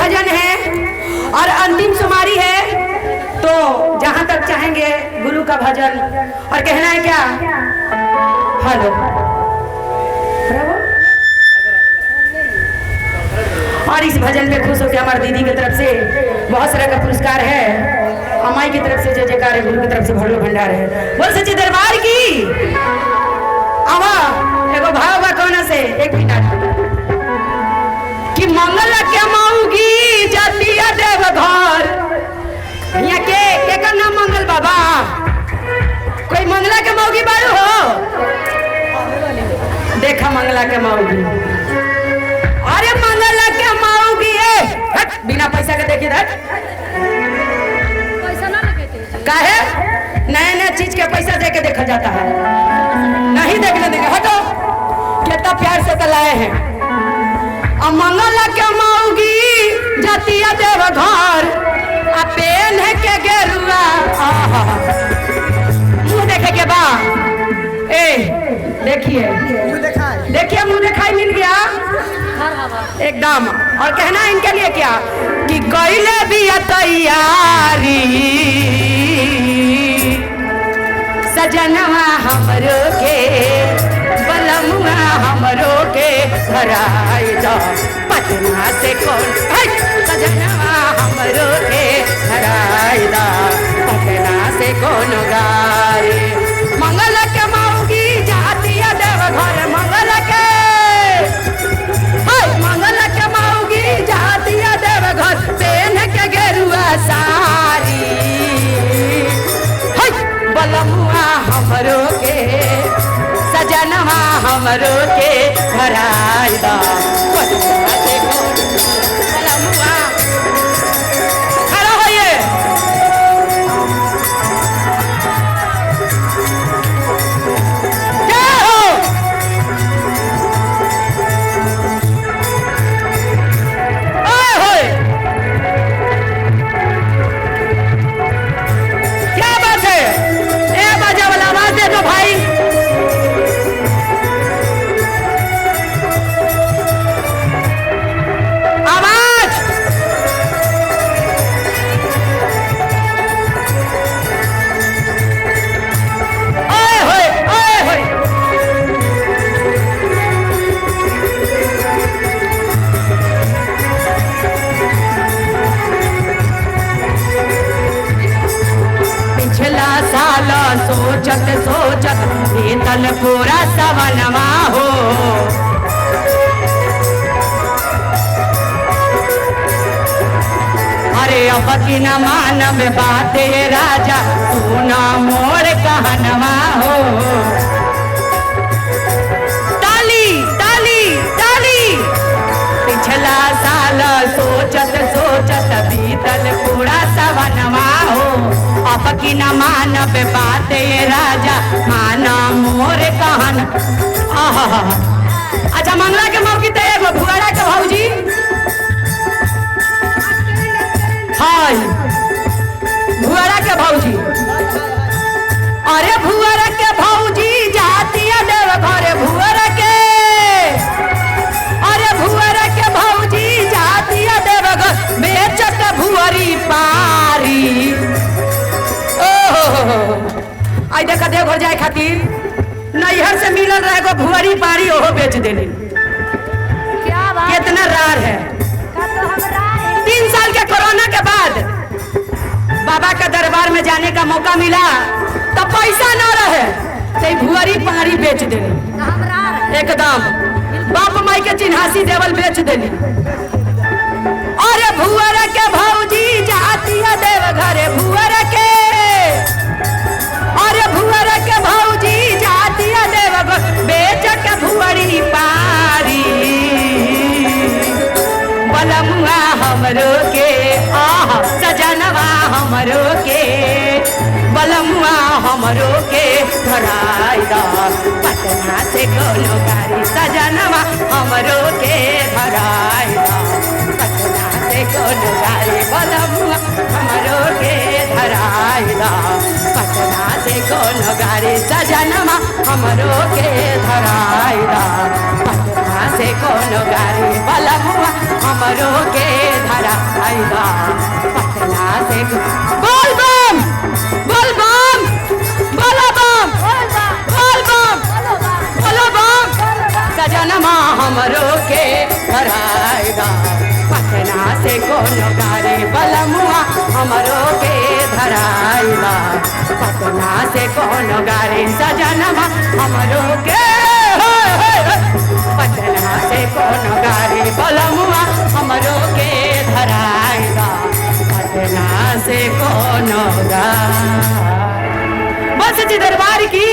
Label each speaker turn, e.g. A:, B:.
A: भजन है और अंतिम सुमारी है, तो जहां तक चाहेंगे गुरु का भजन। और कहना है क्या? हेलो। और इस भजन में खुश होकर हमारी दीदी की तरफ से बहुत सारा का पुरस्कार है, अमाई की तरफ से जय जयकार है, गुरु की तरफ से भोलो भंडार है। बोल सच्चे दरबार की। आवा एगो भाव बा कौन से? एक मिनट। कि मंगल के माऊगी जातिया देव घर। यहाँ के का नाम मंगल बाबा? कोई मंगला के माऊगी बारू हो? देखा मंगला के माऊगी। अरे मंगला के माऊगी है बिना पैसा के देखिए काहे नए नए चीज के पैसा दे के देखा जाता है, नहीं देखने देंगे। हटो, कितना प्यार से तलाए हैं। अब मंगला के माऊगी जातिया देव घर, पेन है के गेरुआ मुँह देखे के बा। ए देखिए देखिए मुँह दिखाई मिल गया एकदम। और कहना इनके लिए क्या कि कैले भी तैयारी सजनवा हमरो के बलमुआ हमरो के हराई दो पटना से कौन सजनवा हमरो के हराई दो पटना से कौन गारी। मंगल के माऊगी जातिया देव घर मंगल के मंगल के माऊगी जातिया देव घर पेन के गेरुआ सारी बलमुआ हमरो के सजनवा हमरो के हराई दा बलमुआ। खड़ा होइए। क्या हो? ओए होए क्या बात है? बाजा वाला आवाज दे दो भाई। आवाज। ओए होए ओए होए। पिछला साल सोचत सोचत बीतल पूरा सवनवा हो। अरे अब की न मानव बाते राजा सुना मोर कहनवा हो। ताली ताली ताली। पिछला साल सोचत सोचत बीतल पूरा सवनवा हो। अब की न मानव बाते राजा माना मोर कहन। अच्छा मंगला के मौकी तो एगो भुआरा के भौजी हाय भुआरा के भौजी। अरे भुआरा के भौजी जातिया देव घरे भुआरा के। अरे भुआरा के भौजी जातिया देव घर बेचत भुअरी पारी। आई देखा देव घर जाए खातिर नैहर से मिलल रहे गो भुअरी पारी ओहो बेच देली। क्या बात? कितना रार है। 3 साल के कोरोना के बाद बाबा का दरबार में जाने का मौका मिला तो पैसा न रहे तो भुअरी पारी बेच देली एकदम। बाप माई के चिन्हासी देवल बेच देली। अरे भुअरा के भौजी जातिया देव घरे भुअरा के। अरे भुअरा के भौजी जातिया देव घर बेच के भुअरी पारी। बलमुआ हमरो के सजनवा हमरो के बलमुआ हमरो के धराई दा पटना से कोनो गाड़ी सजनवा हमरो के धराई दा पटना से कोनो गाड़ी बलमुआ हमरो के धराई दा पटना से कोनो गाड़ी सजनवा हमरो के धराई दा पटना से कोनो गाड़ी बलमुआ हमरो के धरा। धराइबा पटना से कोनो गाड़ी सजनमा हमरो के पटना से कोनो गाड़ी बलमुआ हमरो के धराइबा पटना से कोनो गाड़ी। बस जी दरबार की।